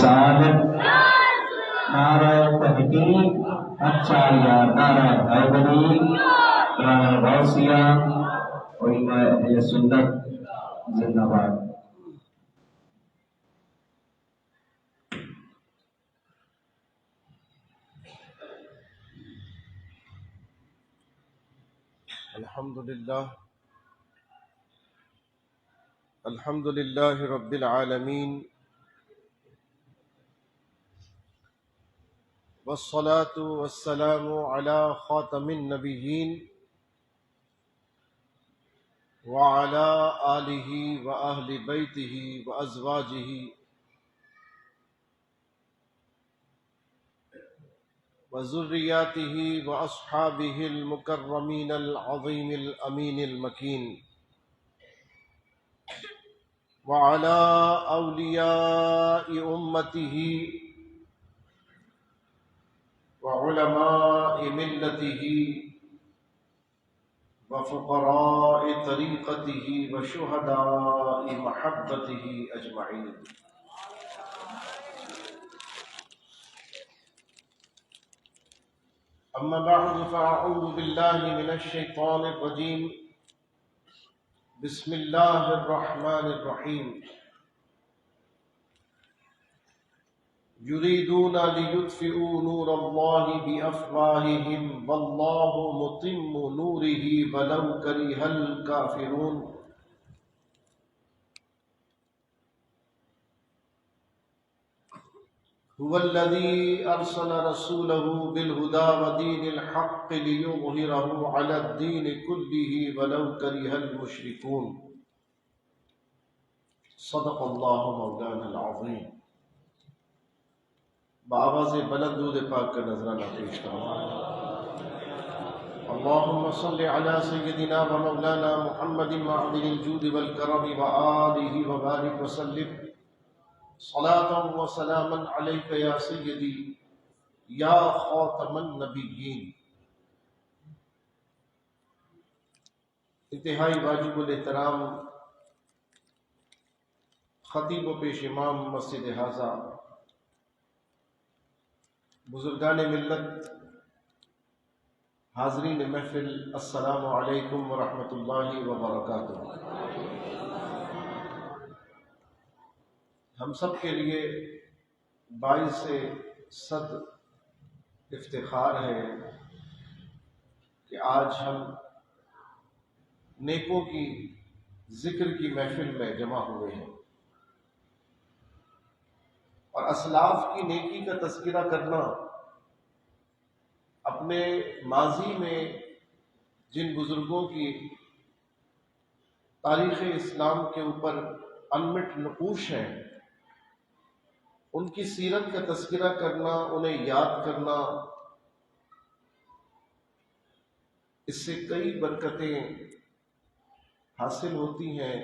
رسالت، نعرہ تحقیق، اچھا یا نعرہ حیدری، نعرہ غوثیہ، علماء اہل سنت زندہ باد۔ الحمد للہ رب العالمین، والصلاة والسلام علی خاتم النبیین وعلی آلہ وأہل بیتہ وازواجہ وذریاتہ واصحابہ المکرمین العظیم الامین المکین، وعلى أولياء أمته وعلماء ملته وفقراء طريقته وشهداء محبته أجمعين۔ أما بعد فأعوذ بالله من الشيطان الرجيم، بسم اللہ الرحمن الرحیم۔ یریدون لیطفئوا نور اللہ بافواہہم واللہ متم نورہ ولو کرہ الکافرون۔ هو الذی ارسل رسولہ بالہدی ودین الحق لیظہرہ علی الدین کلہ ولو کرہ المشرکون۔ صدق اللہ مولانا العظیم۔ بآواز بلند درود پاک کا نذرانہ پیش کروں۔ اللہم صل علی سیدنا و مولانا محمد معدن الجود والکرم وآلہ وبارک وسلم، صلاة و سلاما علیک یا سیدی یا خاتم النبیین۔ انتہائی واجب الاحترام خطیب و پیش امام مسجد حاضہ، بزرگان ملت، حاضرین محفل، السلام علیکم ورحمۃ اللہ وبرکاتہ۔ ہم سب کے لیے باعث صد افتخار ہے کہ آج ہم نیکوں کی ذکر کی محفل میں جمع ہوئے ہیں، اور اسلاف کی نیکی کا تذکرہ کرنا، اپنے ماضی میں جن بزرگوں کی تاریخ اسلام کے اوپر انمٹ نقوش ہیں، ان کی سیرت کا تذکرہ کرنا، انہیں یاد کرنا، اس سے کئی برکتیں حاصل ہوتی ہیں۔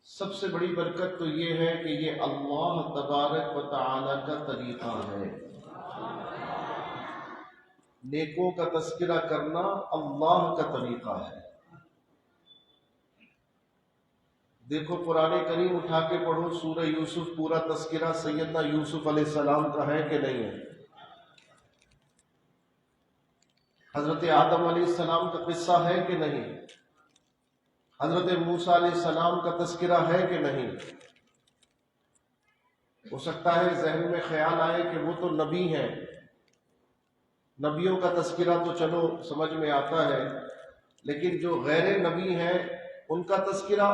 سب سے بڑی برکت تو یہ ہے کہ یہ اللہ تبارک و تعالی کا طریقہ ہے۔ نیکوں کا تذکرہ کرنا اللہ کا طریقہ ہے۔ دیکھو قرآن کریم اٹھا کے پڑھو، سورہ یوسف، پورا تذکرہ سیدنا یوسف علیہ السلام کا ہے کہ نہیں ہے؟ حضرت آدم علیہ السلام کا قصہ ہے کہ نہیں؟ حضرت موسیٰ علیہ السلام کا تذکرہ ہے کہ نہیں؟ ہو سکتا ہے ذہن میں خیال آئے کہ وہ تو نبی ہیں، نبیوں کا تذکرہ تو چلو سمجھ میں آتا ہے، لیکن جو غیر نبی ہیں ان کا تذکرہ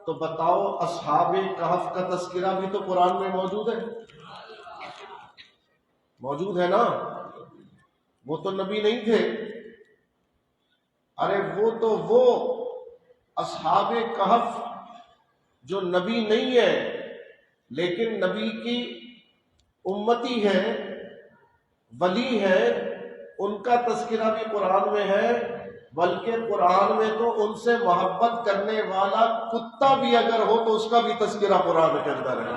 تو بتاؤ۔ اصحاب کہف کا تذکرہ بھی تو قرآن میں موجود ہے، موجود ہے نا؟ وہ تو نبی نہیں تھے، ارے وہ تو وہ اصحاب کہف جو نبی نہیں ہے لیکن نبی کی امتی ہے، ولی ہے، ان کا تذکرہ بھی قرآن میں ہے، بلکہ قرآن میں تو ان سے محبت کرنے والا کتا بھی اگر ہو تو اس کا بھی تذکرہ قرآن کے اندر ہے۔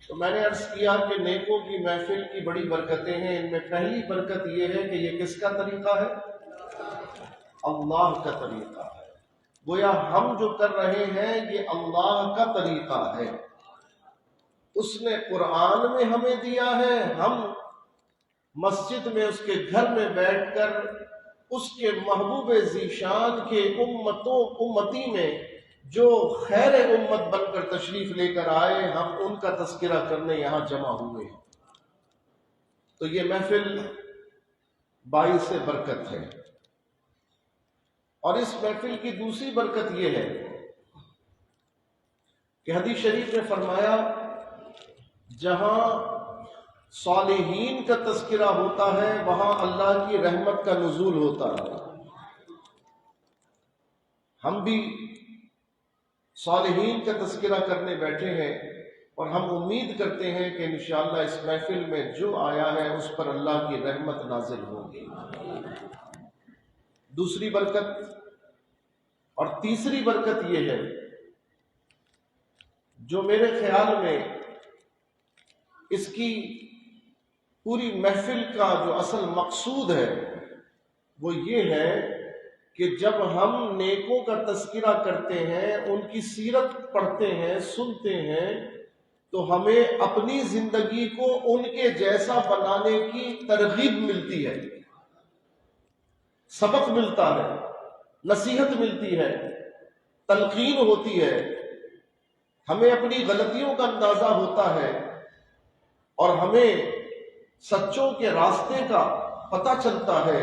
تو میں نے عرض کیا کہ نیکوں کی محفل کی بڑی برکتیں ہیں، ان میں پہلی برکت یہ ہے کہ یہ کس کا طریقہ ہے؟ اللہ کا طریقہ ہے۔ گویا ہم جو کر رہے ہیں یہ اللہ کا طریقہ ہے، اس نے قرآن میں ہمیں دیا ہے، ہم مسجد میں اس کے گھر میں بیٹھ کر اس کے محبوب ذیشان کے امتی میں جو خیر امت بن کر تشریف لے کر آئے، ہم ان کا تذکرہ کرنے یہاں جمع ہوئے ہیں۔ تو یہ محفل باعث برکت ہے، اور اس محفل کی دوسری برکت یہ ہے کہ حدیث شریف میں فرمایا جہاں صالحین کا تذکرہ ہوتا ہے وہاں اللہ کی رحمت کا نزول ہوتا ہے۔ ہم بھی صالحین کا تذکرہ کرنے بیٹھے ہیں، اور ہم امید کرتے ہیں کہ انشاءاللہ اس محفل میں جو آیا ہے اس پر اللہ کی رحمت نازل ہوگی۔ دوسری برکت اور تیسری برکت یہ ہے جو میرے خیال میں اس کی پوری محفل کا جو اصل مقصود ہے وہ یہ ہے کہ جب ہم نیکوں کا تذکرہ کرتے ہیں، ان کی سیرت پڑھتے ہیں، سنتے ہیں، تو ہمیں اپنی زندگی کو ان کے جیسا بنانے کی ترغیب ملتی ہے، سبق ملتا ہے، نصیحت ملتی ہے، تلقین ہوتی ہے، ہمیں اپنی غلطیوں کا اندازہ ہوتا ہے، اور ہمیں سچوں کے راستے کا پتہ چلتا ہے۔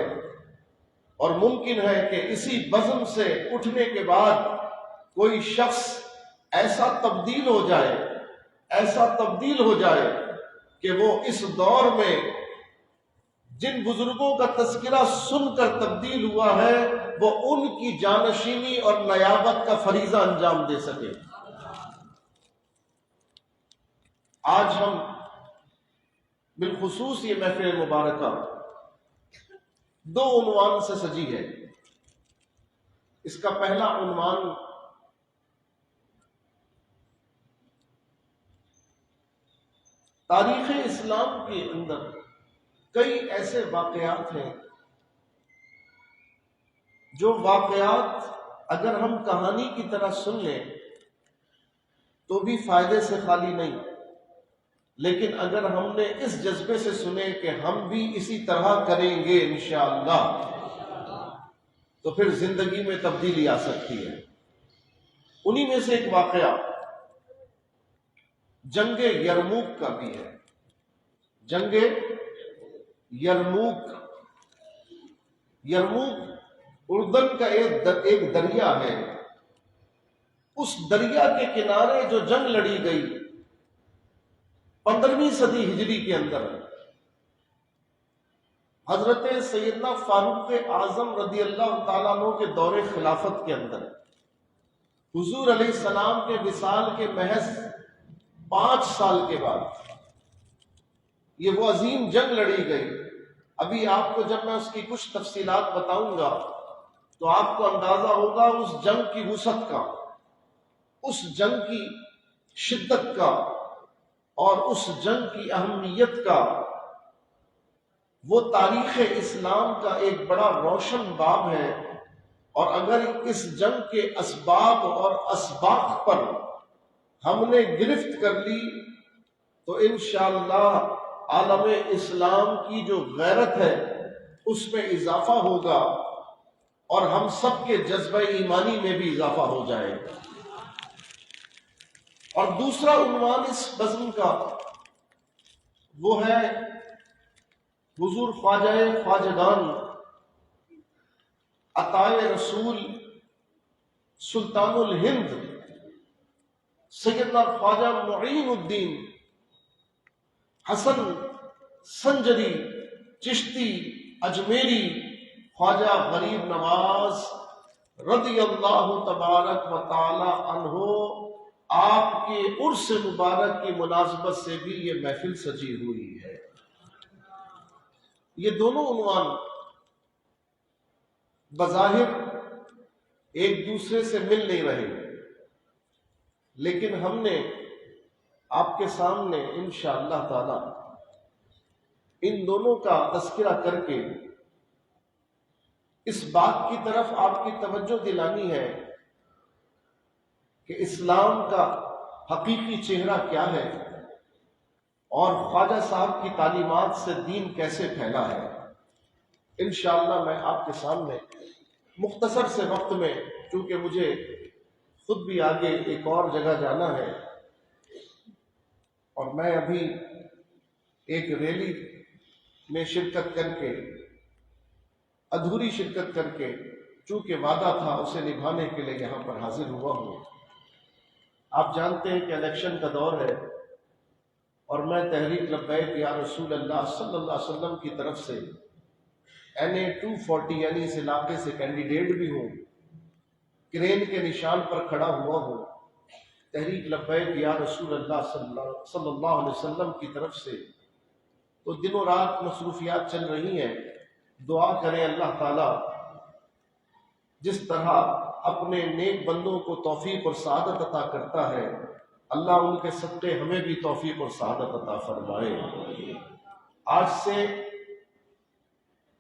اور ممکن ہے کہ اسی بزم سے اٹھنے کے بعد کوئی شخص ایسا تبدیل ہو جائے کہ وہ اس دور میں جن بزرگوں کا تذکرہ سن کر تبدیل ہوا ہے وہ ان کی جانشینی اور نیابت کا فریضہ انجام دے سکے۔ آج ہم بالخصوص یہ محفل مبارکہ دو عنوان سے سجی ہے۔ اس کا پہلا عنوان تاریخ اسلام کے اندر کئی ایسے واقعات ہیں جو واقعات اگر ہم کہانی کی طرح سن لیں تو بھی فائدے سے خالی نہیں، لیکن اگر ہم نے اس جذبے سے سنے کہ ہم بھی اسی طرح کریں گے انشاءاللہ تو پھر زندگی میں تبدیلی آ سکتی ہے۔ انہی میں سے ایک واقعہ جنگ یرموک کا بھی ہے۔ جنگ یرموک اردن کا ایک دریا ہے، اس دریا کے کنارے جو جنگ لڑی گئی 15ویں صدی ہجری کے اندر، حضرت سیدنا فاروق اعظم رضی اللہ تعالیٰ عنہ کے دور خلافت کے اندر، حضور علیہ السلام کے وصال کے محض 5 سال کے بعد یہ وہ عظیم جنگ لڑی گئی۔ ابھی آپ کو جب میں اس کی کچھ تفصیلات بتاؤں گا تو آپ کو اندازہ ہوگا اس جنگ کی وسعت کا، اس جنگ کی شدت کا، اور اس جنگ کی اہمیت کا۔ وہ تاریخ اسلام کا ایک بڑا روشن باب ہے، اور اگر اس جنگ کے اسباب اور اسباق پر ہم نے گرفت کر لی تو انشاءاللہ عالم اسلام کی جو غیرت ہے اس میں اضافہ ہوگا، اور ہم سب کے جذبہ ایمانی میں بھی اضافہ ہو جائے گا۔ اور دوسرا عنوان اس بزم کا وہ ہے حضور خواجگان عطائے رسول سلطان الہند سیدنا خواجہ معین الدین حسن سنجری چشتی اجمیری خواجہ غریب نواز رضی اللہ تبارک و تعالی عنہ، آپ کے عرس مبارک کی مناسبت سے بھی یہ محفل سجی ہوئی ہے۔ یہ دونوں عنوان بظاہر ایک دوسرے سے مل نہیں رہے، لیکن ہم نے آپ کے سامنے انشاءاللہ تعالی ان دونوں کا تذکرہ کر کے اس بات کی طرف آپ کی توجہ دلانی ہے کہ اسلام کا حقیقی چہرہ کیا ہے اور خواجہ صاحب کی تعلیمات سے دین کیسے پھیلا ہے، انشاءاللہ میں آپ کے سامنے مختصر سے وقت میں، چونکہ مجھے خود بھی آگے ایک اور جگہ جانا ہے اور میں ابھی ایک ریلی میں شرکت کر کے، ادھوری شرکت کر کے، چونکہ وعدہ تھا اسے نبھانے کے لیے یہاں پر حاضر ہوا ہوں۔ آپ جانتے ہیں کہ الیکشن کا دور ہے اور میں تحریک لبیک یا رسول اللہ صلی اللہ علیہ وسلم کی طرف سے NA 240 یعنی اس علاقے سے کینڈیڈیٹ بھی ہوں، کرین کے نشان پر کھڑا ہوا ہوں، تحریک لبیک یا رسول اللہ صلی اللہ علیہ وسلم کی طرف سے۔ تو دنوں رات مصروفیات چل رہی ہیں، دعا کریں اللہ تعالیٰ جس طرح اپنے نیک بندوں کو توفیق اور سعادت عطا کرتا ہے، اللہ ان کے صدقے ہمیں بھی توفیق اور سعادت عطا فرمائے۔ آج سے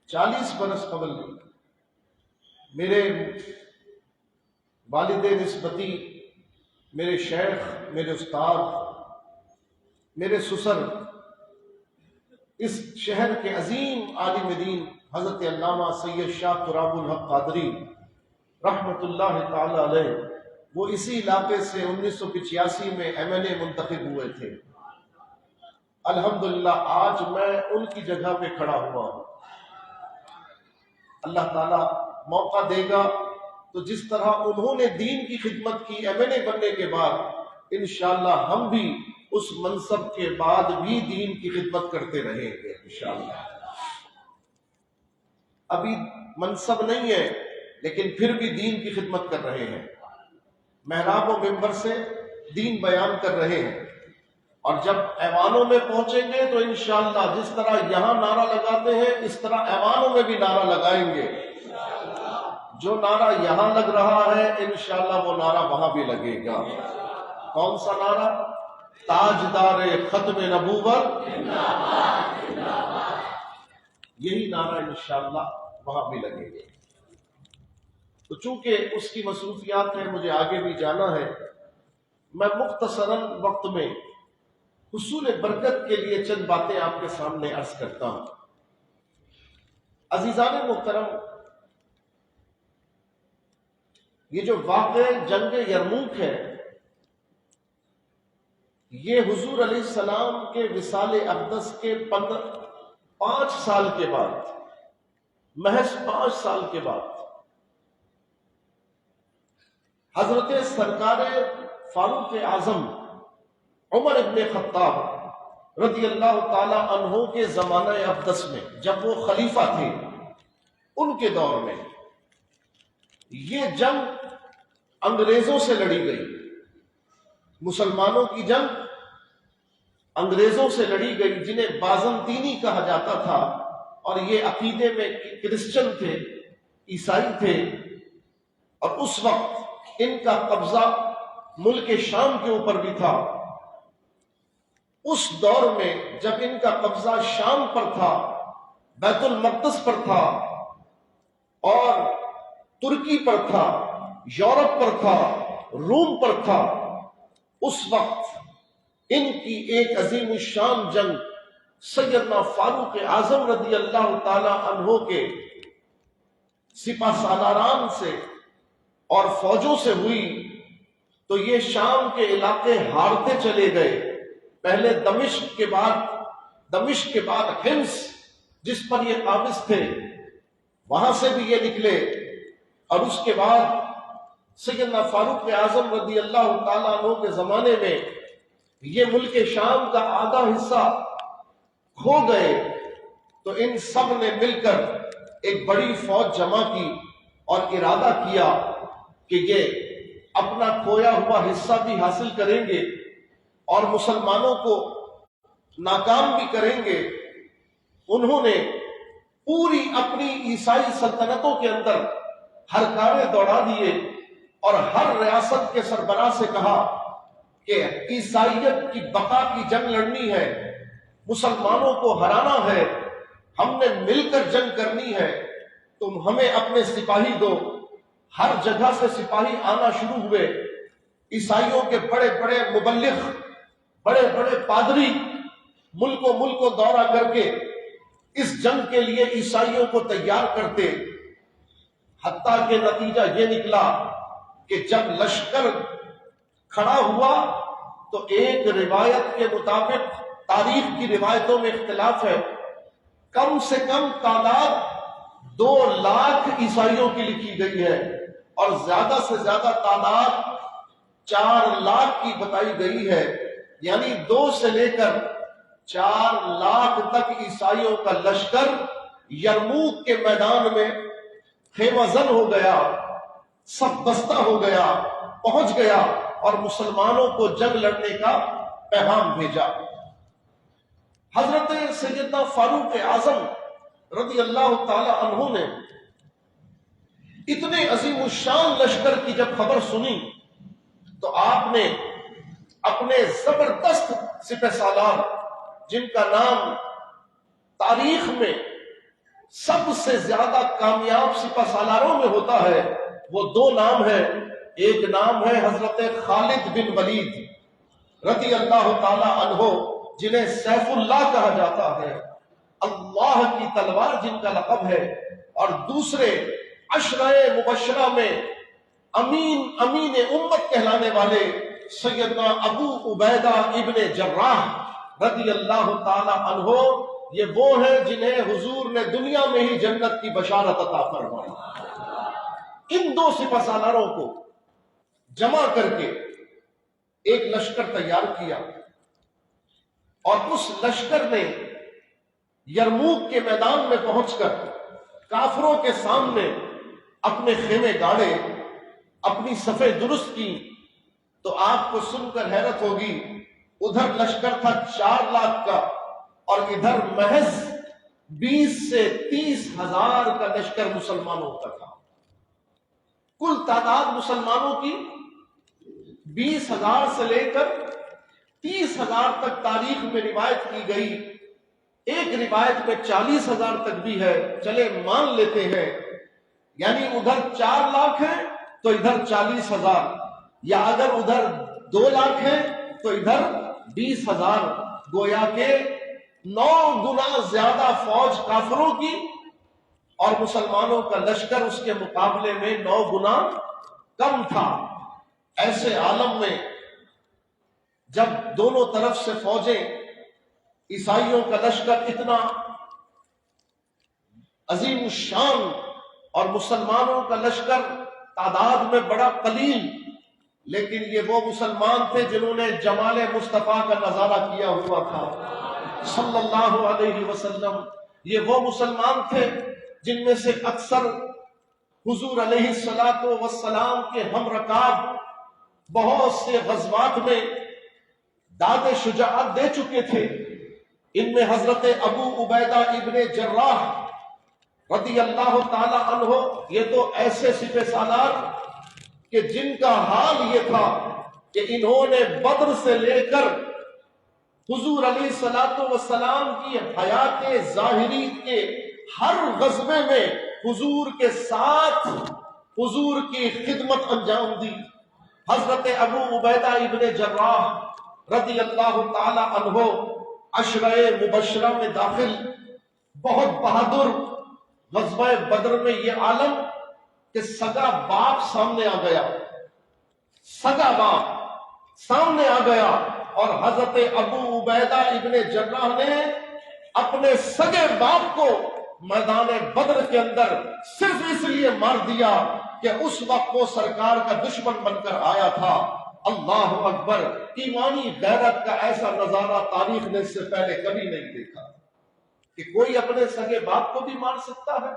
40 برس قبل میرے والد نسبتی، میرے شیخ، میرے استاد، میرے سسر، اس شہر کے عظیم عالم دین حضرت علامہ سید شاہ تراب الحق قادری رحمۃ اللہ تعالی علیہ، وہ اسی علاقے سے 1985 میں MNA منتخب ہوئے تھے۔ الحمدللہ آج میں ان کی جگہ پہ کھڑا ہوا ہوں۔ اللہ تعالیٰ موقع دے گا تو جس طرح انہوں نے دین کی خدمت کی MNA بننے کے بعد، انشاءاللہ ہم بھی اس منصب کے بعد بھی دین کی خدمت کرتے رہیں گے انشاءاللہ۔ ابھی منصب نہیں ہے لیکن پھر بھی دین کی خدمت کر رہے ہیں، محراب و منبر سے دین بیان کر رہے ہیں، اور جب ایوانوں میں پہنچیں گے تو انشاءاللہ جس طرح یہاں نعرہ لگاتے ہیں اس طرح ایوانوں میں بھی نعرہ لگائیں گے۔ جو نعرہ یہاں لگ رہا ہے انشاءاللہ وہ نعرہ وہاں بھی لگے گا۔ کون سا نعرہ؟ تاجدار ختم نبوت، یہی نعرہ انشاءاللہ وہاں بھی لگے گا۔ تو چونکہ اس کی مصروفیات ہیں، مجھے آگے بھی جانا ہے، میں مختصراً وقت میں حصول برکت کے لیے چند باتیں آپ کے سامنے عرض کرتا ہوں۔ عزیزان محترم، یہ جو واقع جنگ یرموک ہے، یہ حضور علیہ السلام کے وصال اقدس کے 5 سال کے بعد، محض 5 سال کے بعد، حضرت سرکار فاروق اعظم عمر ابن خطاب رضی اللہ تعالی عنہ کے زمانہ اقدس میں، جب وہ خلیفہ تھے، ان کے دور میں یہ جنگ انگریزوں سے لڑی گئی۔ مسلمانوں کی جنگ انگریزوں سے لڑی گئی، جنہیں بازنطینی کہا جاتا تھا، اور یہ عقیدے میں کرسچن تھے، عیسائی تھے، اور اس وقت ان کا قبضہ ملک شام کے اوپر بھی تھا۔ اس دور میں جب ان کا قبضہ شام پر تھا، بیت المقدس پر تھا، اور ترکی پر تھا، یورپ پر تھا، روم پر تھا، اس وقت ان کی ایک عظیم الشان جنگ سیدنا فاروق اعظم رضی اللہ تعالی عنہ کے سپہ سالاران سے اور فوجوں سے ہوئی۔ تو یہ شام کے علاقے ہارتے چلے گئے، پہلے دمشق کے بعد حمص جس پر یہ قابض تھے، وہاں سے بھی یہ نکلے، اور اس کے بعد سیدنا فاروق اعظم رضی اللہ تعالیٰ عنہ کے زمانے میں یہ ملک شام کا آدھا حصہ کھو گئے۔ تو ان سب نے مل کر ایک بڑی فوج جمع کی اور ارادہ کیا کہ یہ اپنا کھویا ہوا حصہ بھی حاصل کریں گے اور مسلمانوں کو ناکام بھی کریں گے۔ انہوں نے پوری اپنی عیسائی سلطنتوں کے اندر ہرکارے دوڑا دیے اور ہر ریاست کے سربراہ سے کہا کہ عیسائیت کی بقا کی جنگ لڑنی ہے، مسلمانوں کو ہرانا ہے، ہم نے مل کر جنگ کرنی ہے، تم ہمیں اپنے سپاہی دو۔ ہر جگہ سے سپاہی آنا شروع ہوئے، عیسائیوں کے بڑے بڑے مبلغ، بڑے بڑے پادری ملک و دورہ کر کے اس جنگ کے لیے عیسائیوں کو تیار کرتے، حتیٰ کہ نتیجہ یہ نکلا کہ جب لشکر کھڑا ہوا تو ایک روایت کے مطابق، تاریخ کی روایتوں میں اختلاف ہے، کم سے کم تعداد 2 لاکھ عیسائیوں کی لکھی گئی ہے اور زیادہ سے زیادہ تعداد 4 لاکھ کی بتائی گئی ہے، یعنی 2 سے لے کر 4 لاکھ تک عیسائیوں کا لشکر یرموک کے میدان میں خیمہ زن ہو گیا، سب بستہ ہو گیا، پہنچ گیا اور مسلمانوں کو جنگ لڑنے کا پیغام بھیجا۔ حضرت سیدنا فاروق اعظم رضی اللہ تعالی عنہ نے اتنے عظیم الشان لشکر کی جب خبر سنی تو آپ نے اپنے زبردست سپہ سالار، جن کا نام تاریخ میں سب سے زیادہ کامیاب سپہ سالاروں میں ہوتا ہے، وہ 2 نام ہیں، ایک نام ہے حضرت خالد بن ولید رضی اللہ تعالی عنہ، جنہیں سیف اللہ کہا جاتا ہے، اللہ کی تلوار جن کا لقب ہے، اور دوسرے عشرہ مبشرہ میں امین امت کہلانے والے سیدنا ابو عبیدہ ابن جراح رضی اللہ تعالی عنہ، یہ وہ ہیں جنہیں حضور نے دنیا میں ہی جنت کی بشارت عطا فرمائی۔ ان 2 سپہ سالاروں کو جمع کر کے ایک لشکر تیار کیا اور اس لشکر نے یرموک کے میدان میں پہنچ کر کافروں کے سامنے اپنے خیمے گاڑے، اپنی صفیں درست کی۔ تو آپ کو سن کر حیرت ہوگی، ادھر لشکر تھا 4 لاکھ کا اور ادھر محض 20 سے 30 ہزار کا لشکر مسلمانوں کا تھا۔ کل تعداد مسلمانوں کی 20 ہزار سے لے کر 30 ہزار تک تاریخ میں روایت کی گئی، ایک روایت میں 40 ہزار تک بھی ہے، چلے مان لیتے ہیں، یعنی ادھر 4 لاکھ ہے تو ادھر 40 ہزار، یا اگر ادھر 2 لاکھ ہے تو ادھر 20 ہزار، گویا کہ 9 گنا زیادہ فوج کافروں کی اور مسلمانوں کا لشکر اس کے مقابلے میں 9 گنا کم تھا۔ ایسے عالم میں جب دونوں طرف سے فوجیں، عیسائیوں کا لشکر اتنا عظیم الشان اور مسلمانوں کا لشکر تعداد میں بڑا قلیل، لیکن یہ وہ مسلمان تھے جنہوں نے جمال مصطفیٰ کا نظارہ کیا ہوا تھا صلی اللہ علیہ وسلم۔ یہ وہ مسلمان تھے جن میں سے اکثر حضور علیہ الصلوۃ والسلام کے ہم رکاب بہت سے غزوات میں داد شجاعت دے چکے تھے۔ ان میں حضرت ابو عبیدہ ابن جراح رضی اللہ تعالی عنہ، یہ تو ایسے سپہ سالار کہ جن کا حال یہ تھا کہ انہوں نے بدر سے لے کر حضور علیہ الصلوۃ والسلام کی حیات ظاہری کے ہر غزوے میں حضور کے ساتھ حضور کی خدمت انجام دی۔ حضرت ابو عبیدہ ابن جراح رضی اللہ تعالی عنہ عشرہ مبشرہ میں داخل، بہت بہادر۔ غزوہ بدر میں یہ عالم کہ سگا باپ سامنے آ گیا، سگا باپ سامنے آ گیا، اور حضرت ابو عبیدہ ابن جراح نے اپنے سگے باپ کو میدان بدر کے اندر صرف اس لیے مار دیا کہ اس وقت وہ سرکار کا دشمن بن کر آیا تھا۔ اللہ اکبر! ایمانی غیرت کا ایسا نظارہ تاریخ نے اس سے پہلے کبھی نہیں دیکھا کہ کوئی اپنے سگے باپ کو بھی مار سکتا ہے،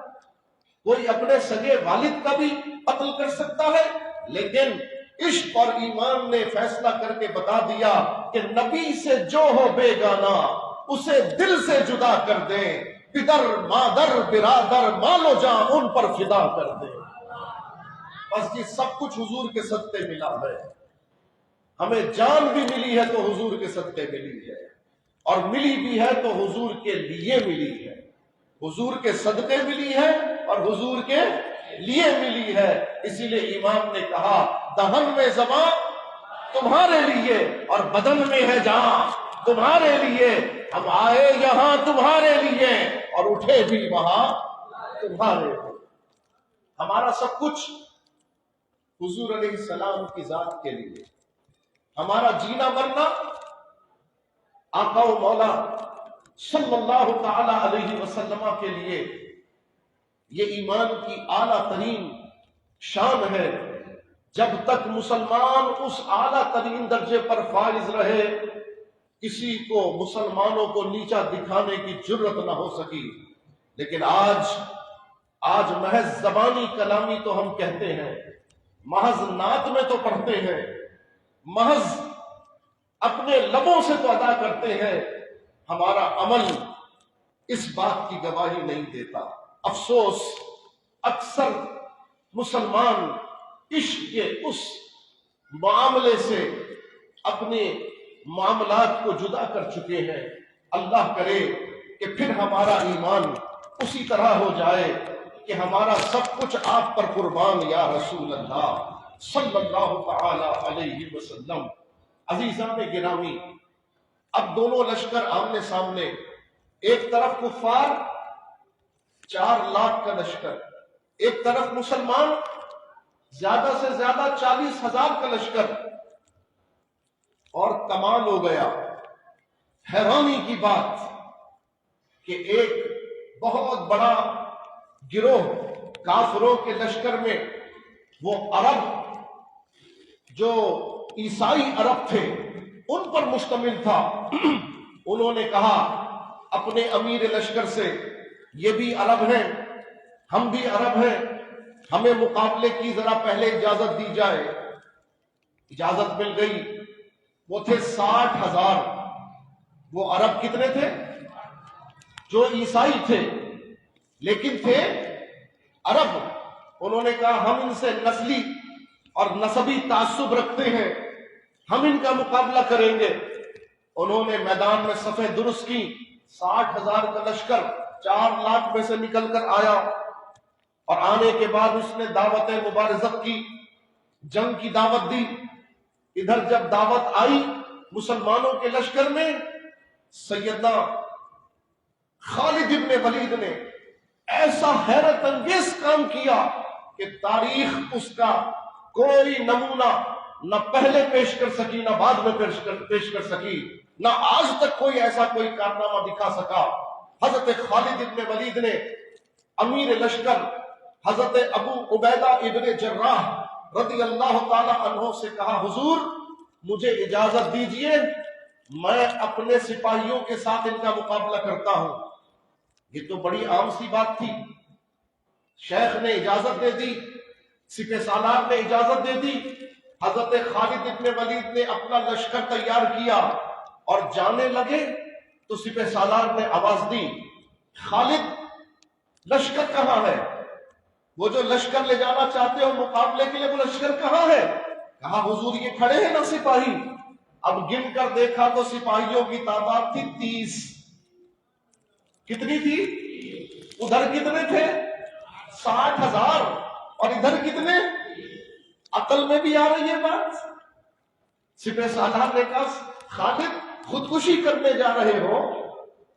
کوئی اپنے سگے والد کا بھی قتل کر سکتا ہے، لیکن عشق اور ایمان نے فیصلہ کر کے بتا دیا کہ نبی سے جو ہو بے گانا اسے دل سے جدا کر دیں، پدر مادر برادر مال و جان ان پر فدا کر دیں۔ بس یہ سب کچھ حضور کے صدقے ملا ہے، ہمیں جان بھی ملی ہے تو حضور کے صدقے ملی ہے، اور ملی بھی ہے تو حضور کے لیے ملی ہے، حضور کے صدقے ملی ہے اور حضور کے لیے ملی ہے۔ اسی لیے امام نے کہا دہن میں زبان تمہارے لیے، اور بدن میں ہے جان تمہارے لیے، ہم آئے یہاں تمہارے لیے اور اٹھے بھی وہاں تمہارے لیے۔ ہمارا سب کچھ حضور علیہ السلام کی ذات کے لیے، ہمارا جینا مرنا آقا و مولا صلی اللہ تعالی علیہ وسلم کے لیے۔ یہ ایمان کی اعلیٰ ترین شان ہے۔ جب تک مسلمان اس اعلیٰ ترین درجے پر فائز رہے، کسی کو مسلمانوں کو نیچا دکھانے کی جرت نہ ہو سکی۔ لیکن آج محض زبانی کلامی تو ہم کہتے ہیں، محض نعت میں تو پڑھتے ہیں، محض اپنے لبوں سے تو ادا کرتے ہیں، ہمارا عمل اس بات کی گواہی نہیں دیتا۔ افسوس، اکثر مسلمان عشق کے اس معاملے سے اپنے معاملات کو جدا کر چکے ہیں۔ اللہ کرے کہ پھر ہمارا ایمان اسی طرح ہو جائے کہ ہمارا سب کچھ آپ پر قربان یا رسول اللہ صلی اللہ تعالی علیہ وسلم۔ عزیزان گرامی، اب دونوں لشکر آمنے سامنے، ایک طرف کفار 4 لاکھ کا لشکر، ایک طرف مسلمان زیادہ سے زیادہ 40,000 کا لشکر، اور کمال ہو گیا، حیرانی کی بات کہ ایک بہت بڑا گروہ کافروں کے لشکر میں وہ عرب جو عیسائی عرب تھے ان پر مشتمل تھا۔ انہوں نے کہا اپنے امیر لشکر سے، یہ بھی عرب ہیں، ہم بھی عرب ہیں، ہمیں مقابلے کی ذرا پہلے اجازت دی جائے۔ اجازت مل گئی۔ وہ تھے 60,000۔ وہ عرب کتنے تھے؟ جو عیسائی تھے لیکن تھے عرب۔ انہوں نے کہا ہم ان سے نسلی اور نسبی تعصب رکھتے ہیں، ہم ان کا مقابلہ کریں گے۔ انہوں نے میدان میں صفیں درست کی، 60,000 کا لشکر 4 لاکھ میں سے نکل کر آیا، اور آنے کے بعد اس نے دعوت مبارزت کی، جنگ کی دعوت دی۔ ادھر جب دعوت آئی مسلمانوں کے لشکر میں، سیدنا خالد ابن ولید نے ایسا حیرت انگیز کام کیا کہ تاریخ اس کا کوئی نمونہ نہ پہلے پیش کر سکی، نہ بعد میں پیش کر سکی، نہ آج تک کوئی ایسا کوئی کارنامہ دکھا سکا۔ حضرت خالد ابن ولید نے امیر لشکر حضرت ابو عبیدہ ابن جراح رضی اللہ تعالی عنہ سے کہا، حضور مجھے اجازت دیجئے، میں اپنے سپاہیوں کے ساتھ ان کا مقابلہ کرتا ہوں۔ یہ تو بڑی عام سی بات تھی۔ شیخ نے اجازت دے دی، سپہ سالار نے اجازت دے دی، حضرت خالد ابن ولید نے اپنا لشکر تیار کیا اور جانے لگے تو سپہ سالار نے آواز دی، خالد لشکر کہاں ہے؟ وہ جو لشکر لے جانا چاہتے ہو مقابلے کے لیے، وہ لشکر کہاں ہے؟ کہا حضور یہ کھڑے ہیں نا سپاہی۔ اب گن کر دیکھا تو سپاہیوں کی تعداد تھی 30۔ کتنی تھی؟ ادھر کتنے تھے؟ 60,000، اور ادھر کتنے؟ عقل میں بھی آ رہی ہے بات۔ سپہ سالار نے کہا خالد خودکشی کرنے جا رہے ہو؟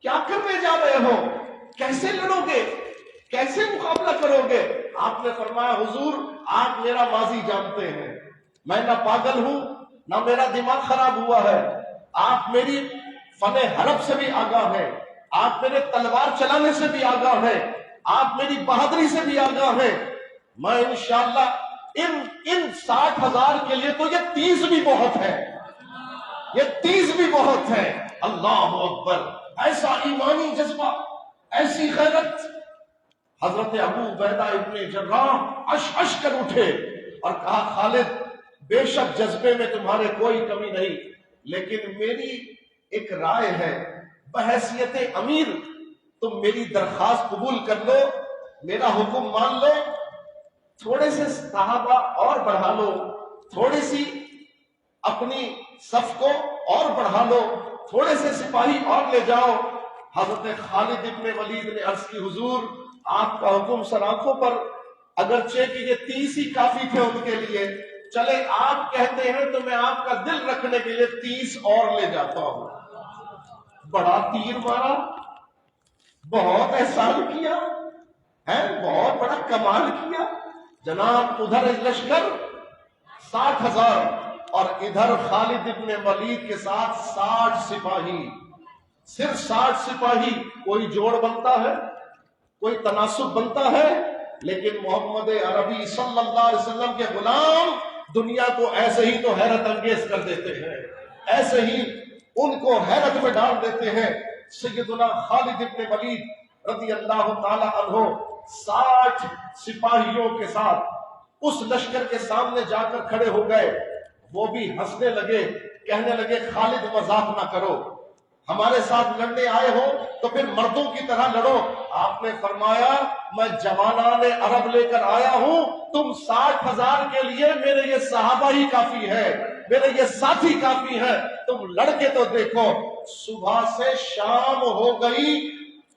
کیا کرنے جا رہے ہو؟ کیسے لڑو گے؟ کیسے مقابلہ کرو گے؟ آپ نے فرمایا حضور آپ میرا ماضی جانتے ہیں، میں نہ پاگل ہوں نہ میرا دماغ خراب ہوا ہے، آپ میری فن حرب سے بھی آگاہ ہیں، آپ میرے تلوار چلانے سے بھی آگاہ ہیں، آپ میری بہادری سے بھی آگاہ ہیں، میں انشاءاللہ ان 60,000 کے لیے تو یہ 30 بھی بہت ہے، یہ 30 بھی بہت ہے۔ اللہ اکبر! ایسا ایمانی جذبہ، ایسی غیرت۔ حضرت ابو عبیدہ ابن جراح اش کر اٹھے اور کہا خالد بے شک جذبے میں تمہارے کوئی کمی نہیں، لیکن میری ایک رائے ہے، بحیثیت امیر تم میری درخواست قبول کر لو، میرا حکم مان لو، تھوڑے سے صحابہ اور بڑھا لو، تھوڑی سی اپنی صف کو اور بڑھا لو، تھوڑے سے سپاہی اور لے جاؤ۔ حضرت خالد ابن ولید نے عرض کی حضور آپ کا حکم سر آنکھوں پر، اگرچہ کہ یہ 30 ہی کافی تھے ان کے لیے، چلے آپ کہتے ہیں تو میں آپ کا دل رکھنے کے لیے 30 اور لے جاتا ہوں. بڑا تیر مارا، بہت احسان کیا ہے، بہت بڑا کمال کیا جناب. ادھر لشکر 60,000 اور ادھر خالد ابن ولید کے ساتھ 60 سپاہی. صرف 60 سپاہی. کوئی جوڑ بنتا ہے، کوئی تناسب بنتا ہے، لیکن محمد عربی صلی اللہ علیہ وسلم کے غلام دنیا کو ایسے ہی تو حیرت انگیز کر دیتے ہیں، ایسے ہی ان کو حیرت میں ڈال دیتے ہیں. سیدنا خالد ابن ولید رضی اللہ تعالی عنہ 60 سپاہیوں کے ساتھ اس لشکر کے سامنے جا کر کھڑے ہو گئے. وہ بھی ہنسنے لگے، کہنے لگے خالد مذاق نہ کرو، ہمارے ساتھ لڑنے آئے ہو تو پھر مردوں کی طرح لڑو. آپ نے فرمایا میں جوانان عرب لے کر آیا ہوں، تم 60,000 کے لیے میرے یہ صحابہ ہی کافی ہے، میرے یہ ساتھی کافی ہے. تم لڑکے تو دیکھو. صبح سے شام ہو گئی،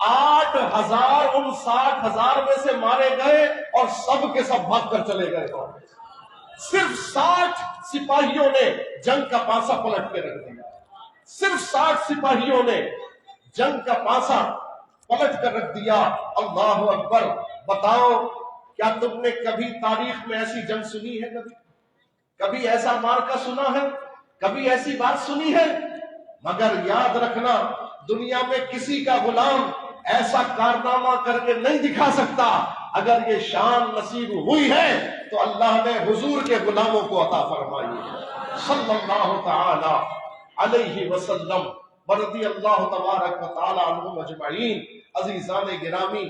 8,000 ان 60,000 میں سے مارے گئے اور سب کے سب بھاگ کر چلے گئے. صرف 60 سپاہیوں نے جنگ کا پانسا پلٹ کے رکھ دیا. صرف 60 سپاہیوں نے جنگ کا پانسا پلٹ کر رکھ دیا. اللہ اکبر. بتاؤ کیا تم نے کبھی تاریخ میں ایسی جنگ سنی ہے؟ کبھی ایسا مارکا سنا ہے؟ کبھی ایسی بات سنی ہے؟ مگر یاد رکھنا دنیا میں کسی کا غلام ایسا کارنامہ کر کے نہیں دکھا سکتا. اگر یہ شان نصیب ہوئی ہے تو اللہ نے حضور کے غلاموں کو عطا فرمائی ہے صلی اللہ تعالی علیہ وسلم ورضی اللہ تبارک و تعالی عنہم اجمعین. عزیزان گرامی،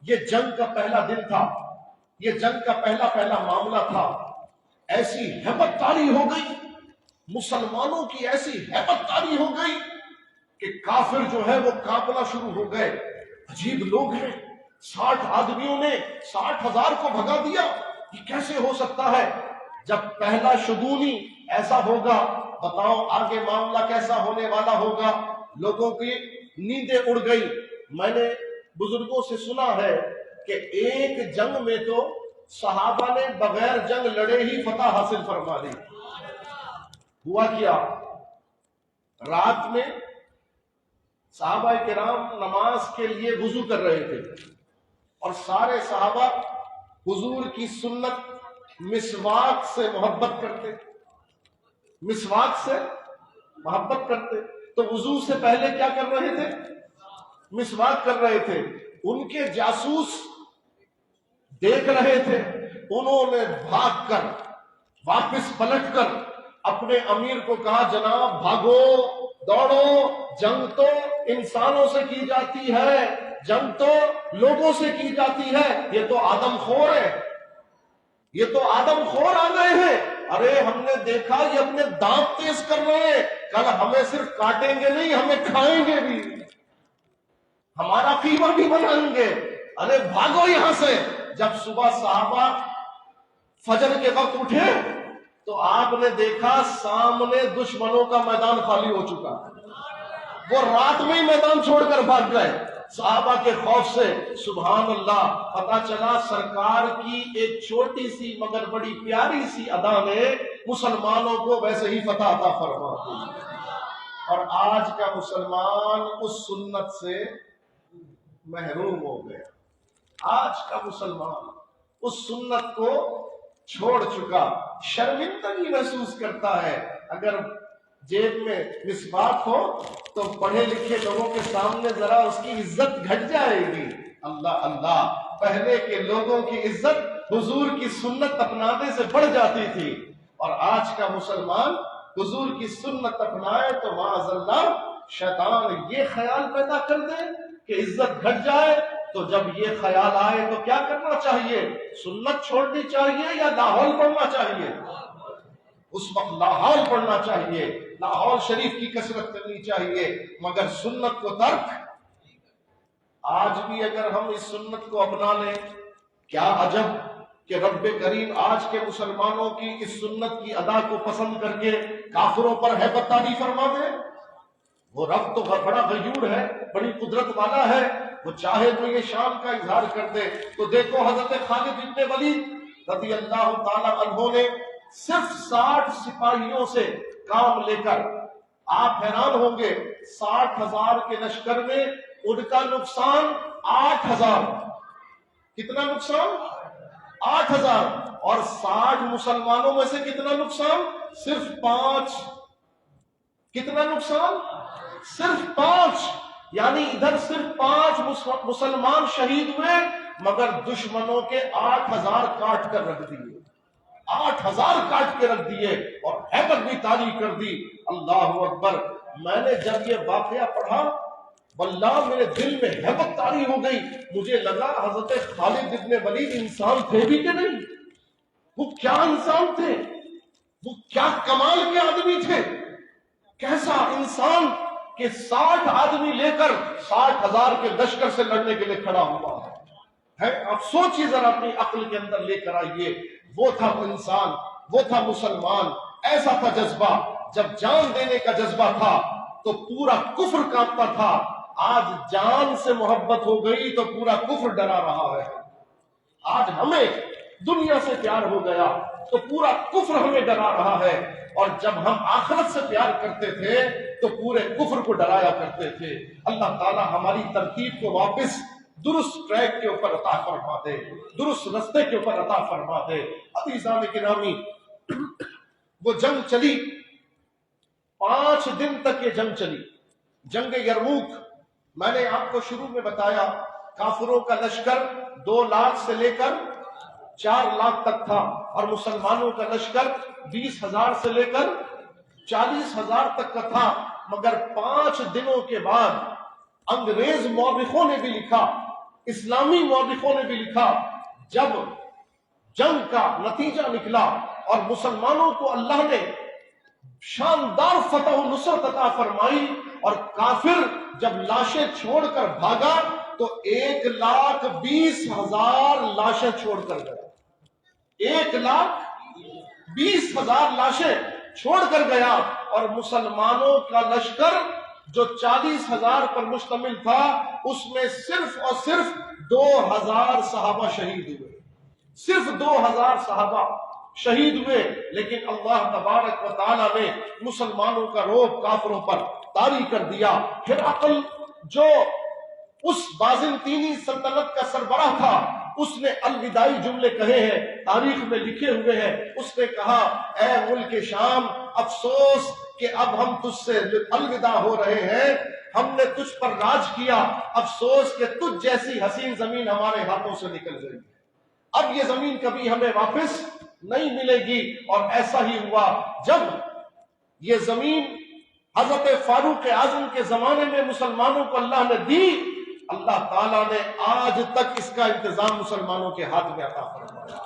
یہ جنگ کا پہلا دن تھا، یہ جنگ کا پہلا معاملہ تھا. ایسی ہیبت طاری ہو گئی، مسلمانوں کی ایسی ہیبت طاری ہو گئی کہ کافر جو ہے وہ کانپنا شروع ہو گئے. عجیب لوگ ہیں، 60 آدمیوں نے 60,000 کو بھگا دیا، یہ کیسے ہو سکتا ہے؟ جب پہلا شگون ہی ایسا ہوگا، بتاؤ آگے معاملہ کیسا ہونے والا ہوگا. لوگوں کی نیندیں اڑ گئی. میں نے بزرگوں سے سنا ہے کہ ایک جنگ میں تو صحابہ نے بغیر جنگ لڑے ہی فتح حاصل فرما دی. ہوا کیا؟ رات میں صحابہ کرام نماز کے لیے وضو کر رہے تھے اور سارے صحابہ حضور کی سنت مسواک سے محبت کرتے، مسواک سے محبت کرتے. تو وضو سے پہلے کیا کر رہے تھے؟ مسواک کر رہے تھے. ان کے جاسوس دیکھ رہے تھے. انہوں نے بھاگ کر واپس پلٹ کر اپنے امیر کو کہا جناب بھاگو دوڑو، جنگ تو انسانوں سے کی جاتی ہے، جنگ تو لوگوں سے کی جاتی ہے، یہ تو آدم خور ہے، یہ تو آدم خور آ گئے ہیں. ارے ہم نے دیکھا یہ اپنے دانت تیز کر رہے ہیں، کل ہمیں صرف کاٹیں گے نہیں، ہمیں کھائیں گے بھی، ہمارا قیمہ بھی بنائیں گے. ارے بھاگو یہاں سے. جب صبح صحابہ فجر کے وقت اٹھے تو آپ نے دیکھا سامنے دشمنوں کا میدان خالی ہو چکا. وہ رات میں ہی میدان چھوڑ کر بھاگ گئے. صحابہ کے خوف سے سبحان اللہ پتا چلا سرکار کی ایک چھوٹی سی مگر بڑی پیاری سی ادا نے مسلمانوں کو ویسے ہی فتح عطا فرما دی. اور آج کا مسلمان اس سنت سے محروم ہو گیا. آج کا مسلمان اس سنت کو چھوڑ چکا، شرمندگی محسوس کرتا ہے. اگر جیب میں مسواک ہو تو پڑھے لکھے لوگوں کے سامنے ذرا اس کی عزت گھٹ جائے گی. اللہ اللہ، پہلے کے لوگوں کی عزت حضور کی سنت اپنانے سے بڑھ جاتی تھی، اور آج کا مسلمان حضور کی سنت اپنائے تو معاذ اللہ شیطان یہ خیال پیدا کر دے کہ عزت گھٹ جائے. تو جب یہ خیال آئے تو کیا کرنا چاہیے؟ سنت چھوڑنی چاہیے یا لاحول پڑھنا چاہیے؟ اس وقت لاحول پڑھنا چاہیے، لاحول شریف کی کثرت کرنی چاہیے. مگر سنت کو ترک. آج بھی اگر ہم اس سنت کو اپنا لیں، کیا عجب کہ رب کریم آج کے مسلمانوں کی اس سنت کی ادا کو پسند کر کے کافروں پر ہیبت طاری فرما دے. وہ رب تو بڑا غیور ہے، بڑی قدرت والا ہے، وہ چاہے تو یہ شان کا اظہار کر دے. تو دیکھو حضرت خالد ابن ولید رضی اللہ تعالی عنہ نے صرف 60 سپاہیوں سے کام لے کر. آپ حیران ہوں گے 60,000 کے لشکر میں ان کا نقصان 8,000. کتنا نقصان؟ 8,000. اور 60 مسلمانوں میں سے کتنا نقصان؟ صرف 5. کتنا نقصان؟ صرف 5. یعنی ادھر صرف 5 مسلمان شہید ہوئے، مگر دشمنوں کے 8,000 کاٹ کر رکھ دیے. 8,000 کاٹ کے رکھ دیے اور ہیبت بھی طاری کر دی. اللہ اکبر. میں نے جب یہ واقعہ پڑھا واللہ میرے دل میں ہیبت طاری ہو گئی. مجھے لگا حضرت خالد ابن ولید انسان تھے بھی کہ نہیں؟ وہ کیا انسان تھے، وہ کیا کمال کے آدمی تھے. کیسا انسان کہ 60 آدمی لے کر 60,000 کے لشکر سے لڑنے کے لیے کھڑا ہوا ہے. آپ سوچیے ذرا، اپنی عقل کے اندر لے کر آئیے. وہ تھا وہ انسان، وہ تھا مسلمان. ایسا تھا جذبہ. جب جان دینے کا جذبہ تھا تو پورا کفر کانپتا تھا. آج جان سے محبت ہو گئی تو پورا کفر ڈرا رہا ہے. آج ہمیں دنیا سے پیار ہو گیا تو پورا کفر ہمیں ڈرا رہا ہے. اور جب ہم آخرت سے پیار کرتے تھے تو پورے کفر کو ڈرایا کرتے تھے. اللہ تعالی ہماری ترتیب کو واپس درست ٹریک کے اوپر عطا فرما دے، درست رستے کے اوپر عطا فرما دے. عزیزان گرامی، وہ جنگ چلی 5 دن تک. یہ جنگ چلی، جنگ یرموک. میں نے آپ کو شروع میں بتایا کافروں کا لشکر 2 لاکھ سے لے کر 4 لاکھ تک تھا، اور مسلمانوں کا لشکر 20,000 سے لے کر 40,000 تک کا تھا. مگر 5 دنوں کے بعد انگریز مورخوں نے بھی لکھا، اسلامی مورخوں نے بھی لکھا، جب جنگ کا نتیجہ نکلا اور مسلمانوں کو اللہ نے شاندار فتح و نصرت عطا فرمائی اور کافر جب لاشیں چھوڑ کر بھاگا تو 1,20,000 لاشیں چھوڑ کر گیا. 1,20,000 لاشیں چھوڑ کر گیا. اور مسلمانوں کا لشکر جو 40,000 پر مشتمل تھا اس میں صرف اور صرف 2,000 صحابہ شہید ہوئے. صرف 2,000 صحابہ شہید ہوئے. لیکن اللہ تبارک و تعالی نے مسلمانوں کا رعب کافروں پر طاری کر دیا. ہرقل جو اس بازنطینی سلطنت کا سربراہ تھا، اس نے الوداعی جملے کہے ہیں، تاریخ میں لکھے ہوئے ہیں. اس نے کہا اے ملک شام، افسوس کہ اب ہم تجھ سے الوداع ہو رہے ہیں. ہم نے تجھ پر راج کیا، افسوس کہ تجھ جیسی حسین زمین ہمارے ہاتھوں سے نکل گئی. اب یہ زمین کبھی ہمیں واپس نہیں ملے گی. اور ایسا ہی ہوا جب یہ زمین حضرت فاروق اعظم کے زمانے میں مسلمانوں کو اللہ نے دی، اللہ تعالیٰ نے آج تک اس کا انتظام مسلمانوں کے ہاتھ میں عطا فرمایا.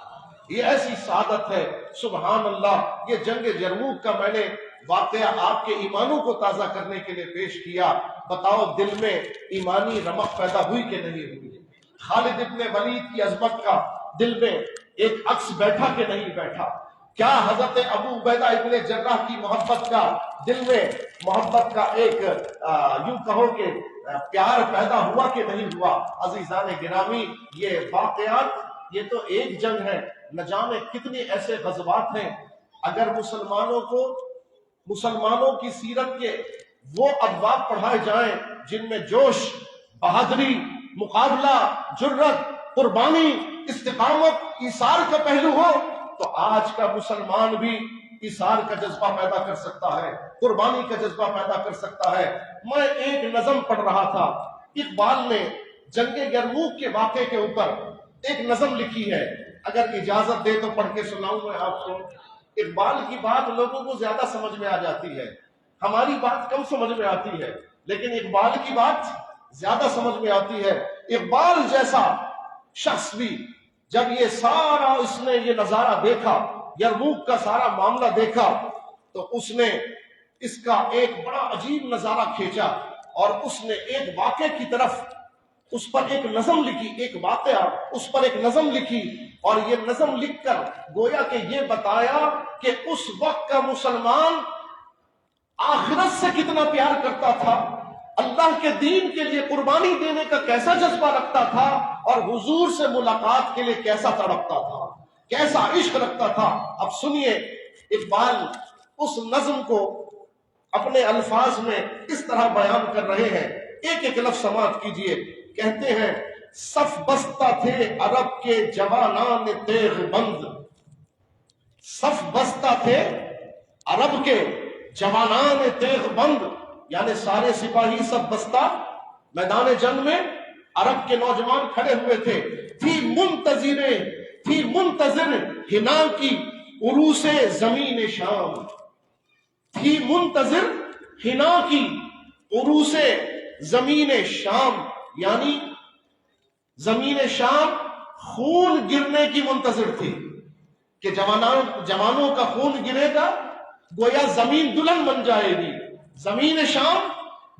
یہ ایسی سعادت ہے، سبحان اللہ. یہ جنگ یرموک کا میں نے واقعہ آپ کے ایمانوں کو تازہ کرنے کے لیے پیش کیا. بتاؤ دل میں ایمانی رمق پیدا ہوئی کہ نہیں ہوئی؟ خالد ابن ولید کی عظمت کا دل میں ایک عکس بیٹھا کہ نہیں بیٹھا؟ کیا حضرت ابو عبیدہ ابن جراح کی محبت کا دل میں محبت کا ایک یوں کہو کہ پیار پیدا ہوا کہ نہیں ہوا؟ عزیزان گرامی، یہ واقعات یہ تو ایک جنگ ہے، نہ جانے کتنے ایسے غزوات ہیں. اگر مسلمانوں کی سیرت کے وہ ابواب پڑھائے جائیں جن میں جوش، بہادری، مقابلہ، جرت، قربانی، استقامت، ایثار کا پہلو ہو، تو آج کا مسلمان بھی ایثار کا جذبہ پیدا کر سکتا ہے، قربانی کا جذبہ پیدا کر سکتا ہے. میں ایک نظم پڑھ رہا تھا، اقبال نے جنگ یرموک کے واقعے کے اوپر ایک نظم لکھی ہے. اگر اجازت دے تو پڑھ کے سناؤں میں آپ کو. اقبال کی بات لوگوں کو زیادہ سمجھ میں آ جاتی ہے، ہماری بات کم سمجھ میں آتی ہے، لیکن اقبال کی بات زیادہ سمجھ میں آتی ہے. اقبال جیسا شخص بھی جب یہ سارا اس نے یہ نظارہ دیکھا، یرموک کا سارا معاملہ دیکھا، تو اس نے اس کا ایک بڑا عجیب نظارہ کھینچا اور اس نے ایک واقعے کی طرف اس پر ایک نظم لکھی، ایک واقعہ اس پر ایک نظم لکھی. اور یہ نظم لکھ کر گویا کہ یہ بتایا کہ اس وقت کا مسلمان آخرت سے کتنا پیار کرتا تھا، اللہ کے دین کے لیے قربانی دینے کا کیسا جذبہ رکھتا تھا، اور حضور سے ملاقات کے لیے کیسا تڑپتا تھا، کیسا عشق رکھتا تھا. اب سنیے اقبال اس نظم کو اپنے الفاظ میں اس طرح بیان کر رہے ہیں، ایک ایک لفظ سماعت کیجئے۔ کہتے ہیں صف بستہ تھے عرب کے جوانان تیغ بند، صف بستہ تھے عرب کے جوانان تیغ بند، یعنی سارے سپاہی سب بستہ میدان جنگ میں عرب کے نوجوان کھڑے ہوئے تھے۔ تھی منتظر ہنا کی عروس زمین شام، تھی منتظر ہنا کی عروس زمین شام، یعنی زمین شام خون گرنے کی منتظر تھی کہ جوانوں کا خون گرے گا، گویا زمین دلہن بن جائے گی، زمین شام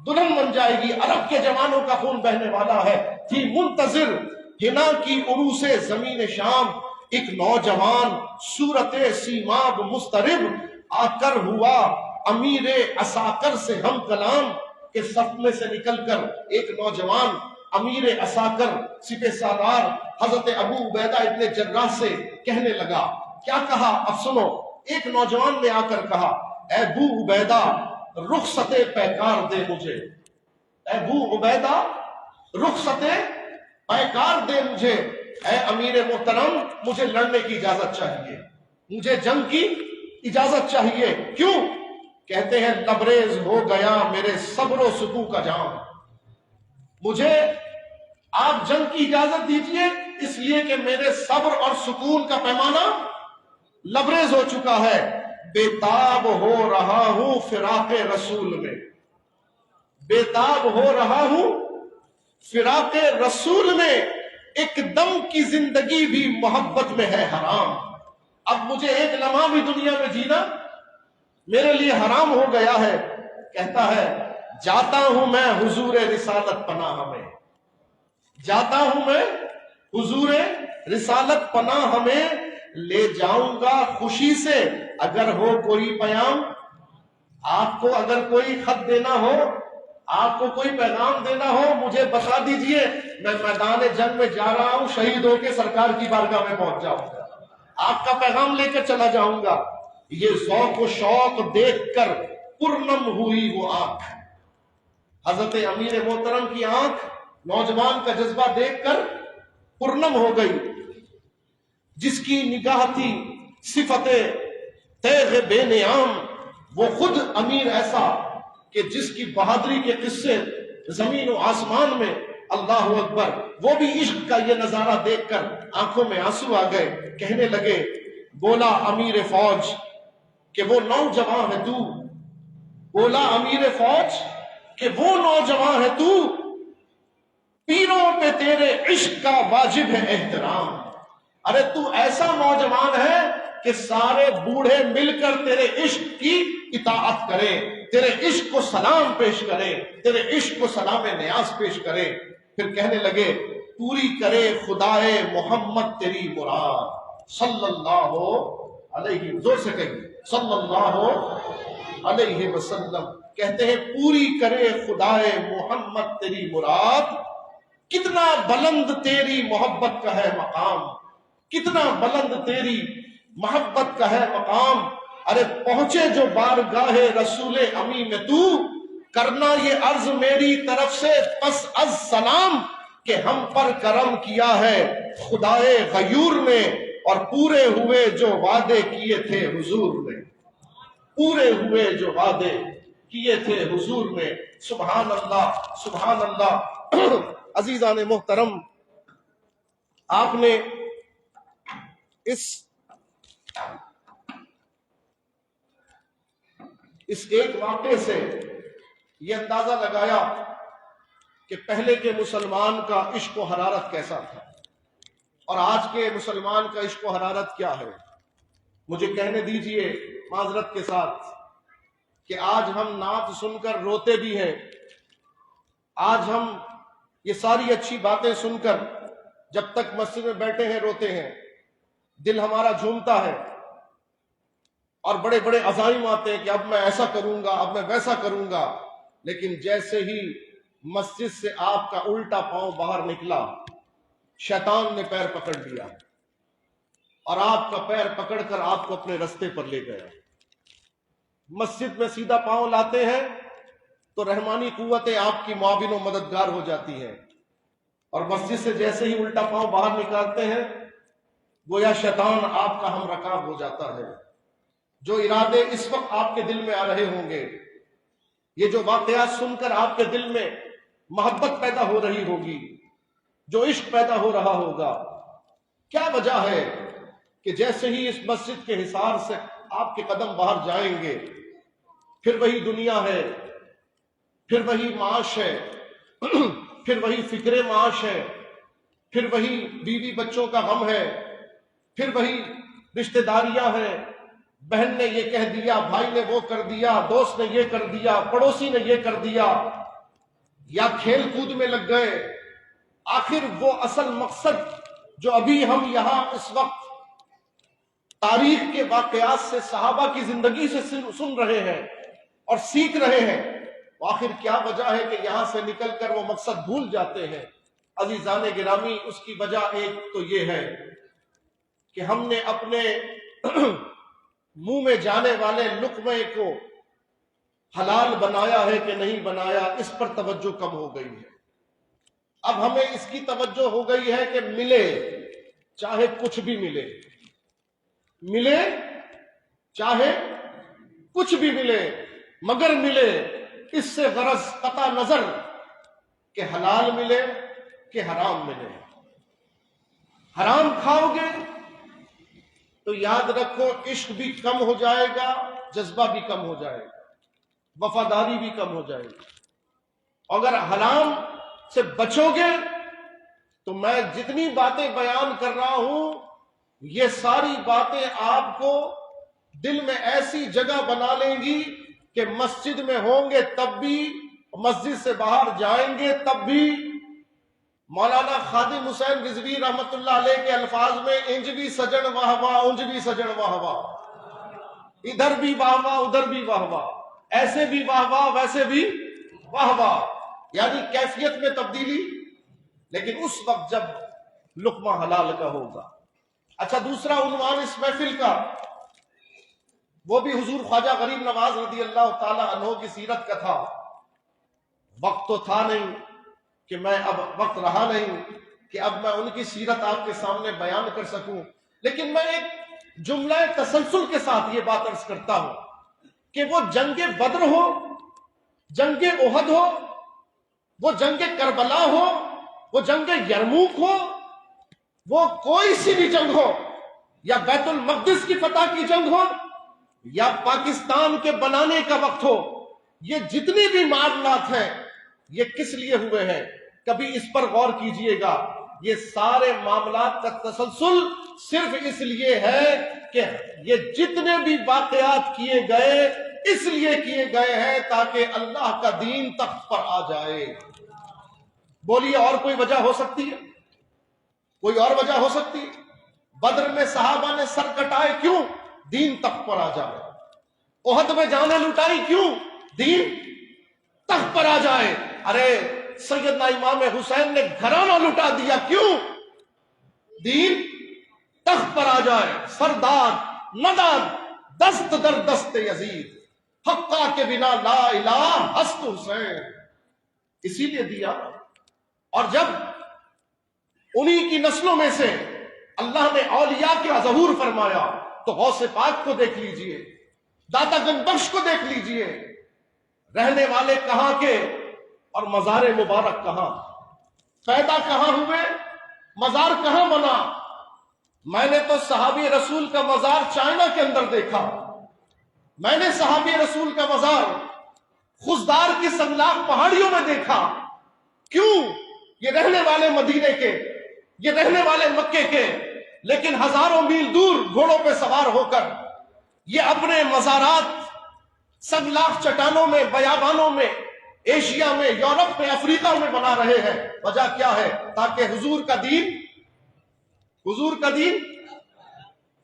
دلہن بن جائے گی، عرب کے جوانوں کا خون بہنے والا ہے۔ تھی منتظر ہنا کی عروس زمین شام، ایک نوجوان صورت سیماب مضطرب، آ کر ہوا امیر عساکر سے ہم کلام، کہ صف میں سے نکل کر ایک نوجوان امیر عساکر سپہ سالار حضرت ابو عبیدہ ابن جراح سے کہنے لگا۔ کیا کہا اب سنو، ایک نوجوان نے آ کر کہا، اے ابو عبیدہ رخصت پیکار دے مجھے، اے ابو عبیدہ رخصت پیکار دے مجھے، اے امیر محترم مجھے لڑنے کی اجازت چاہیے، مجھے جنگ کی اجازت چاہیے۔ کیوں؟ کہتے ہیں لبریز ہو گیا میرے صبر و سکو کا جام، مجھے آپ جنگ کی اجازت دیجئے اس لیے کہ میرے صبر اور سکون کا پیمانہ لبریز ہو چکا ہے، بےتاب ہو رہا ہوں فراق رسول میں، بےتاب ہو رہا ہوں فراق رسول میں، ایک دم کی زندگی بھی محبت میں ہے حرام، اب مجھے ایک لمحہ بھی دنیا میں جینا میرے لیے حرام ہو گیا ہے۔ کہتا ہے جاتا ہوں میں حضور رسالت پناہ میں، جاتا ہوں میں حضور رسالت پناہ میں، لے جاؤں گا خوشی سے اگر ہو کوئی پیام، آپ کو اگر کوئی خط دینا ہو، آپ کو کوئی پیغام دینا ہو مجھے بتا دیجئے، میں میدان جنگ میں جا رہا ہوں، شہید ہو کے سرکار کی بارگاہ میں پہنچ جاؤں گا، آپ کا پیغام لے کر چلا جاؤں گا۔ یہ ذوق و شوق دیکھ کر پرنم ہوئی وہ آنکھ، حضرت امیر محترم کی آنکھ نوجوان کا جذبہ دیکھ کر پرنم ہو گئی، جس کی نگاہ تھی صفت تیغ بے نیام، وہ خود امیر ایسا کہ جس کی بہادری کے قصے زمین و آسمان میں، اللہ اکبر، وہ بھی عشق کا یہ نظارہ دیکھ کر آنکھوں میں آنسو آ گئے، کہنے لگے، بولا امیر فوج کہ وہ نوجوان ہے تو، بولا امیر فوج کہ وہ نوجوان ہے تو، پیروں پہ تیرے عشق کا واجب ہے احترام، ارے تو ایسا نوجوان ہے کہ سارے بوڑھے مل کر تیرے عشق کی اطاعت کرے، تیرے عشق کو سلام پیش کرے، تیرے عشق کو سلام نیاز پیش کرے۔ پھر کہنے لگے پوری کرے خدائے محمد تیری مراد صلی اللہ علیہ، زور سے کہیں صلی اللہ علیہ وسلم، کہتے ہیں پوری کرے خدائے محمد تیری مراد، کتنا بلند تیری محبت کا ہے مقام، کتنا بلند تیری محبت کا ہے مقام، ارے پہنچے جو بارگاہ رسول امی میں تو، کرنا یہ عرض میری طرف سے پس از سلام، کہ ہم پر کرم کیا ہے خدائے غیور نے، اور پورے ہوئے جو وعدے کیے تھے حضور نے، پورے ہوئے جو وعدے کیے تھے حضور نے۔ سبحان اللہ سبحان اللہ۔ عزیزان محترم، آپ نے اس ایک واقعے سے یہ اندازہ لگایا کہ پہلے کے مسلمان کا عشق و حرارت کیسا تھا اور آج کے مسلمان کا عشق و حرارت کیا ہے۔ مجھے کہنے دیجئے معذرت کے ساتھ کہ آج ہم نعت سن کر روتے بھی ہیں، آج ہم یہ ساری اچھی باتیں سن کر جب تک مسجد میں بیٹھے ہیں روتے ہیں، دل ہمارا جھومتا ہے اور بڑے بڑے عزائم آتے ہیں کہ اب میں ایسا کروں گا، اب میں ویسا کروں گا، لیکن جیسے ہی مسجد سے آپ کا الٹا پاؤں باہر نکلا، شیطان نے پیر پکڑ لیا، اور آپ کا پیر پکڑ کر آپ کو اپنے رستے پر لے گیا۔ مسجد میں سیدھا پاؤں لاتے ہیں تو رحمانی قوتیں آپ کی معاون و مددگار ہو جاتی ہیں، اور مسجد سے جیسے ہی الٹا پاؤں باہر نکالتے ہیں گویا شیطان آپ کا ہم رکاب ہو جاتا ہے۔ جو ارادے اس وقت آپ کے دل میں آ رہے ہوں گے، یہ جو واقعات سن کر آپ کے دل میں محبت پیدا ہو رہی ہوگی، جو عشق پیدا ہو رہا ہوگا، کیا وجہ ہے کہ جیسے ہی اس مسجد کے حصار سے آپ کے قدم باہر جائیں گے پھر وہی دنیا ہے، پھر وہی معاش ہے، پھر وہی فکر معاش ہے، پھر وہی بیوی بچوں کا غم ہے، پھر وہی رشتہ داریاں ہیں، بہن نے یہ کہہ دیا، بھائی نے وہ کر دیا، دوست نے یہ کر دیا، پڑوسی نے یہ کر دیا، یا کھیل کود میں لگ گئے۔ آخر وہ اصل مقصد جو ابھی ہم یہاں اس وقت تاریخ کے واقعات سے، صحابہ کی زندگی سے سن رہے ہیں اور سیکھ رہے ہیں، آخر کیا وجہ ہے کہ یہاں سے نکل کر وہ مقصد بھول جاتے ہیں؟ عزیزان گرامی، اس کی وجہ ایک تو یہ ہے کہ ہم نے اپنے منہ میں جانے والے لقمے کو حلال بنایا ہے کہ نہیں بنایا، اس پر توجہ کم ہو گئی ہے۔ اب ہمیں اس کی توجہ ہو گئی ہے کہ ملے چاہے کچھ بھی ملے، ملے چاہے کچھ بھی ملے، مگر ملے اس سے غرض قطع نظر کہ حلال ملے کہ حرام ملے۔ حرام کھاؤ گے تو یاد رکھو عشق بھی کم ہو جائے گا، جذبہ بھی کم ہو جائے گا، وفاداری بھی کم ہو جائے گی۔ اگر حرام سے بچو گے تو میں جتنی باتیں بیان کر رہا ہوں یہ ساری باتیں آپ کو دل میں ایسی جگہ بنا لیں گی کہ مسجد میں ہوں گے تب بھی، مسجد سے باہر جائیں گے تب بھی۔ مولانا خادم حسین رضوی رحمت اللہ علیہ کے الفاظ میں انج بھی سجن واہ واہ، انج بھی سجن واہ واہ، ادھر بھی واہ واہ ادھر بھی واہ واہ، ایسے بھی واہ واہ ویسے بھی واہ واہ، یعنی کیفیت میں تبدیلی، لیکن اس وقت جب لقمہ حلال کا ہوگا۔ اچھا، دوسرا عنوان اس محفل کا وہ بھی حضور خواجہ غریب نواز رضی اللہ تعالی عنہ کی سیرت کا تھا۔ وقت تو تھا نہیں کہ میں وقت رہا نہیں کہ اب میں ان کی سیرت آپ کے سامنے بیان کر سکوں، لیکن میں ایک جملہ تسلسل کے ساتھ یہ بات عرض کرتا ہوں کہ وہ جنگ بدر ہو، جنگ احد ہو، وہ جنگ کربلا ہو، وہ جنگ یرموک ہو، وہ کوئی سی بھی جنگ ہو، یا بیت المقدس کی فتح کی جنگ ہو، یا پاکستان کے بنانے کا وقت ہو، یہ جتنی بھی معاملات ہیں یہ کس لیے ہوئے ہیں؟ کبھی اس پر غور کیجئے گا۔ یہ سارے معاملات کا تسلسل صرف اس لیے ہے کہ یہ جتنے بھی واقعات کیے گئے اس لیے کیے گئے ہیں تاکہ اللہ کا دین تخت پر آ جائے۔ بولیے اور کوئی وجہ ہو سکتی ہے؟ کوئی اور وجہ ہو سکتی ہے؟ بدر میں صحابہ نے سر کٹائے کیوں؟ دین تخت پر آ جائے۔ احد میں جانیں لٹائی کیوں؟ دین تخت پر آ جائے۔ ارے سیدنا امام حسین نے گھرانہ لٹا دیا کیوں؟ دین تخت پر آ جائے۔ سردار ندان دست در دست یزید، حقا کے بنا لا الہ ہست حسین، اسی لیے دیا۔ اور جب انہی کی نسلوں میں سے اللہ نے اولیاء کا ظہور فرمایا تو غوث پاک کو دیکھ لیجئے، داتا گنج بخش کو دیکھ لیجئے، رہنے والے کہاں کے اور مزار مبارک کہاں، پیدا کہاں ہوئے، مزار کہاں بنا۔ میں نے تو صحابی رسول کا مزار چائنا کے اندر دیکھا، میں نے صحابی رسول کا مزار خزدار کی سنگلاخ پہاڑیوں میں دیکھا۔ کیوں؟ یہ رہنے والے مدینے کے، یہ رہنے والے مکے کے، لیکن ہزاروں میل دور گھوڑوں پہ سوار ہو کر یہ اپنے مزارات سنگلاخ چٹانوں میں، بیابانوں میں، ایشیا میں، یورپ میں، افریقہ میں بنا رہے ہیں۔ وجہ کیا ہے؟ تاکہ حضور کا دین۔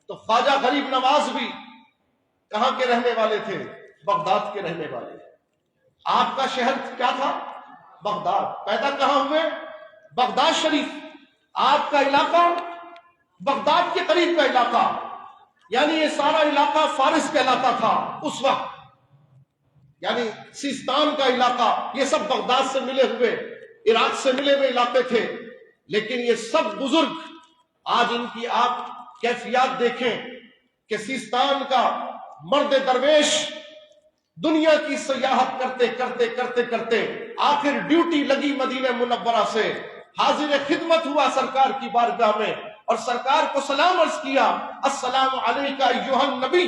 تو خواجہ غریب نواز بھی کہاں کے رہنے والے تھے؟ بغداد کے رہنے والے۔ آپ کا شہر کیا تھا؟ بغداد۔ پیدا کہاں ہوئے؟ بغداد شریف۔ آپ کا علاقہ بغداد کے قریب کا علاقہ، یعنی یہ سارا علاقہ فارس کہلاتا تھا اس وقت، یعنی سیستان کا علاقہ، یہ سب بغداد سے ملے ہوئے، عراق سے ملے ہوئے علاقے تھے. لیکن یہ سب بزرگ، آج ان کی آپ کیفیات دیکھیں کہ سیستان کا مرد درویش دنیا کی سیاحت کرتے کرتے کرتے کرتے آخر ڈیوٹی لگی مدینہ منورہ سے، حاضر خدمت ہوا سرکار کی بارگاہ میں اور سرکار کو سلام عرض کیا، السلام علیکہ ایھا النبی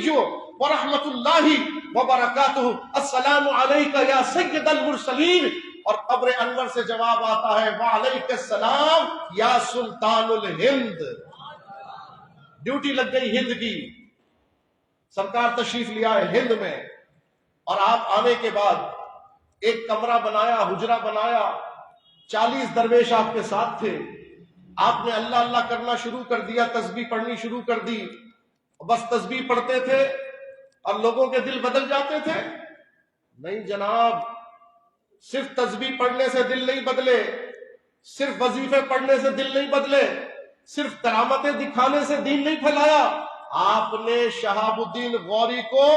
ورحمۃ اللہ وبرکاتہ، السلام علیکہ یا سید المرسلین، اور قبر انور سے جواب آتا ہے وعلیک السلام یا سلطان الہند. ڈیوٹی لگ گئی ہند کی، سرکار تشریف لیا ہے ہند میں، اور آپ آنے کے بعد ایک کمرہ بنایا، حجرہ بنایا، 40 درویش آپ کے ساتھ تھے. آپ نے اللہ اللہ کرنا شروع کر دیا، تسبیح پڑھنی شروع کر دی. بس تسبیح پڑھتے تھے اور لوگوں کے دل بدل جاتے تھے؟ نہیں جناب، صرف تسبیح پڑھنے سے دل نہیں بدلے، صرف وظیفے پڑھنے سے دل نہیں بدلے، صرف کرامتیں دکھانے سے دین نہیں پھیلایا. آپ نے شہاب الدین غوری کو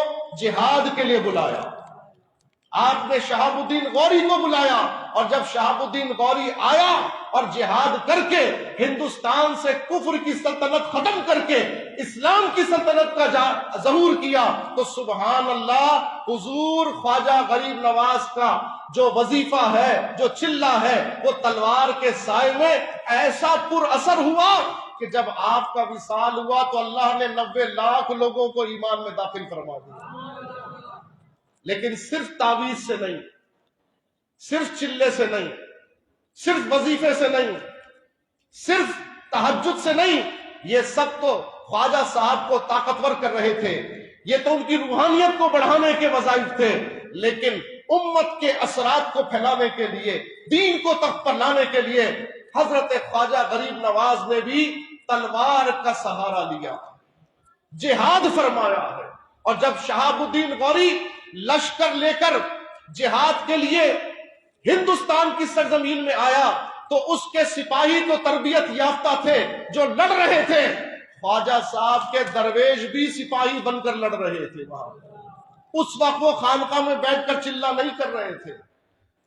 جہاد کے لیے بلایا، آپ نے شہاب الدین غوری کو بلایا، اور جب شہاب الدین غوری آیا اور جہاد کر کے ہندوستان سے کفر کی سلطنت ختم کر کے اسلام کی سلطنت کا ظہور کیا، تو سبحان اللہ، حضور خواجہ غریب نواز کا جو وظیفہ ہے، جو چلہ ہے، وہ تلوار کے سائے میں ایسا پر اثر ہوا کہ جب آپ کا وصال ہوا تو اللہ نے 90 لاکھ لوگوں کو ایمان میں داخل فرما دیا. لیکن صرف تعویذ سے نہیں، صرف چلے سے نہیں، صرف وظیفے سے نہیں، صرف تہجد سے نہیں، یہ سب تو خواجہ صاحب کو طاقتور کر رہے تھے، یہ تو ان کی روحانیت کو بڑھانے کے وظائف تھے. لیکن امت کے اثرات کو پھیلانے کے لیے، دین کو تخت پر لانے کے لیے حضرت خواجہ غریب نواز نے بھی تلوار کا سہارا لیا، جہاد فرمایا ہے. اور جب شہاب الدین غوری لشکر لے کر جہاد کے لیے ہندوستان کی سرزمین میں آیا تو اس کے سپاہی تو تربیت یافتہ تھے جو لڑ رہے تھے، خواجہ صاحب کے درویش بھی سپاہی بن کر لڑ رہے تھے. وہاں اس وقت وہ خانقاہ میں بیٹھ کر چلہ نہیں کر رہے تھے،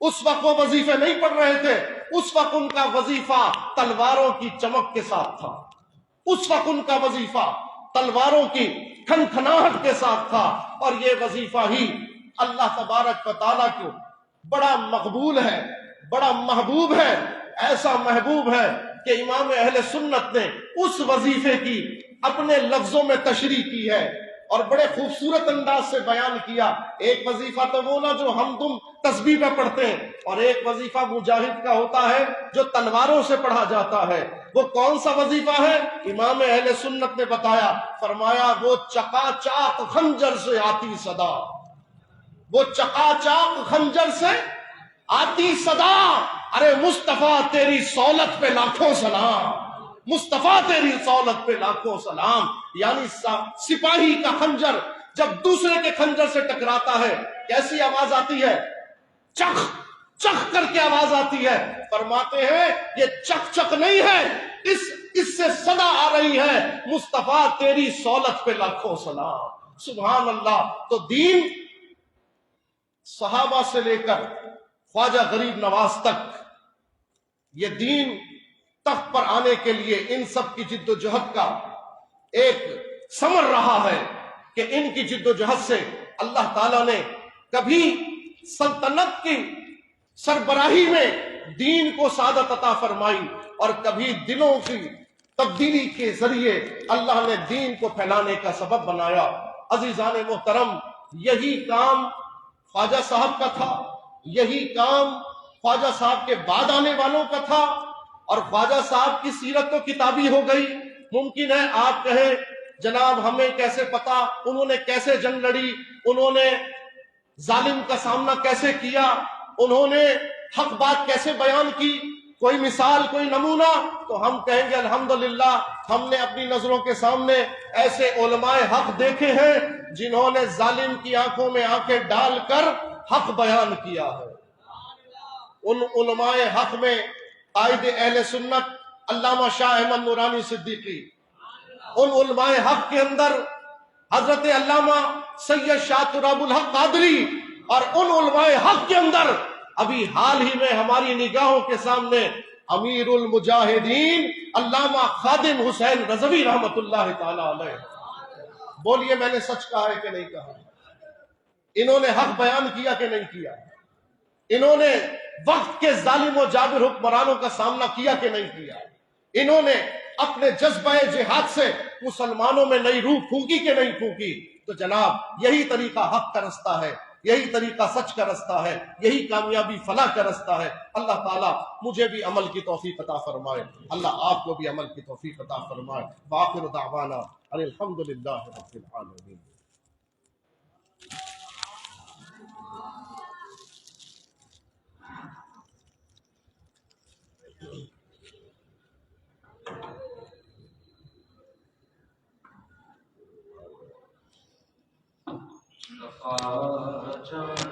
اس وقت وہ وظیفے نہیں پڑھ رہے تھے، اس وقت ان کا وظیفہ تلواروں کی چمک کے ساتھ تھا، اس وقت ان کا وظیفہ تلواروں کی کھنکھناہٹ کے ساتھ تھا. اور یہ وظیفہ ہی اللہ تبارک و تعالیٰ کو بڑا مقبول ہے، بڑا محبوب ہے. ایسا محبوب ہے کہ امام اہل سنت نے اس وظیفے کی اپنے لفظوں میں تشریح کی ہے اور بڑے خوبصورت انداز سے بیان کیا. ایک وظیفہ تو وہ نا جو ہم تم تسبیح میں پڑھتے ہیں، اور ایک وظیفہ مجاہد کا ہوتا ہے جو تلواروں سے پڑھا جاتا ہے. وہ کون سا وظیفہ ہے؟ امام اہل سنت نے بتایا، فرمایا وہ چکا چاق خنجر سے آتی صدا، وہ چکا چاق خنجر سے آتی صدا، ارے مصطفیٰ تیری سولت پہ لاکھوں سلام، مصطفیٰ تیری سولت پہ لاکھوں سلام. یعنی سپاہی کا خنجر جب دوسرے کے خنجر سے ٹکراتا ہے کیسی آواز آتی ہے؟ چخ چخ کر کے آواز آتی ہے. فرماتے ہیں یہ چک چک نہیں ہے، اس سے صدا آ رہی ہے، مصطفیٰ تیری سولت پہ لاکھوں سلام. سبحان اللہ. تو دین صحابہ سے لے کر خواجہ غریب نواز تک، یہ دین تخت پر آنے کے لیے ان سب کی جد و جہد کا ایک ثمر رہا ہے کہ ان کی جد و جہد سے اللہ تعالیٰ نے کبھی سلطنت کی سربراہی میں دین کو سعادت عطا فرمائی اور کبھی دلوں کی تبدیلی کے ذریعے اللہ نے دین کو پھیلانے کا سبب بنایا. عزیزان محترم، یہی کام خواجہ صاحب کا تھا، یہی کام خواجہ صاحب کے بعد آنے والوں کا تھا. اور خواجہ صاحب کی سیرت تو کتابی ہو گئی. ممکن ہے آپ کہیں جناب ہمیں کیسے پتا انہوں نے کیسے جنگ لڑی، انہوں نے ظالم کا سامنا کیسے کیا، انہوں نے حق بات کیسے بیان کی، کوئی مثال، کوئی نمونہ. تو ہم کہیں گے الحمدللہ ہم نے اپنی نظروں کے سامنے ایسے علماء حق دیکھے ہیں جنہوں نے ظالم کی آنکھوں میں آنکھیں ڈال کر حق بیان کیا ہے. ان علماء حق میں قائد اہل سنت علامہ شاہ احمد نورانی صدیقی، ان علماء حق کے اندر حضرت علامہ سید شاطر ابو الحق قادری، اور ان علماء حق کے اندر ابھی حال ہی میں ہماری نگاہوں کے سامنے امیر المجاہدین علامہ خادم حسین رضوی رحمت اللہ تعالی علیہ۔ بولیے میں نے سچ کہا ہے کہ نہیں کہا؟ انہوں نے حق بیان کیا کہ نہیں کیا؟ انہوں نے وقت کے ظالم و جابر حکمرانوں کا سامنا کیا کہ نہیں کیا؟ انہوں نے اپنے جذبہ جہاد سے مسلمانوں میں نئی روح پھونکی کہ نہیں پھونکی؟ تو جناب یہی طریقہ حق کا رستہ ہے، یہی طریقہ سچ کا رستہ ہے، یہی کامیابی فلاح کا رستہ ہے۔ اللہ تعالیٰ مجھے بھی عمل کی توفیق عطا فرمائے، اللہ آپ کو بھی عمل کی توفیق عطا فرمائے۔ وآخر دعوانا ان الحمدللہ رب العالمین۔ جانے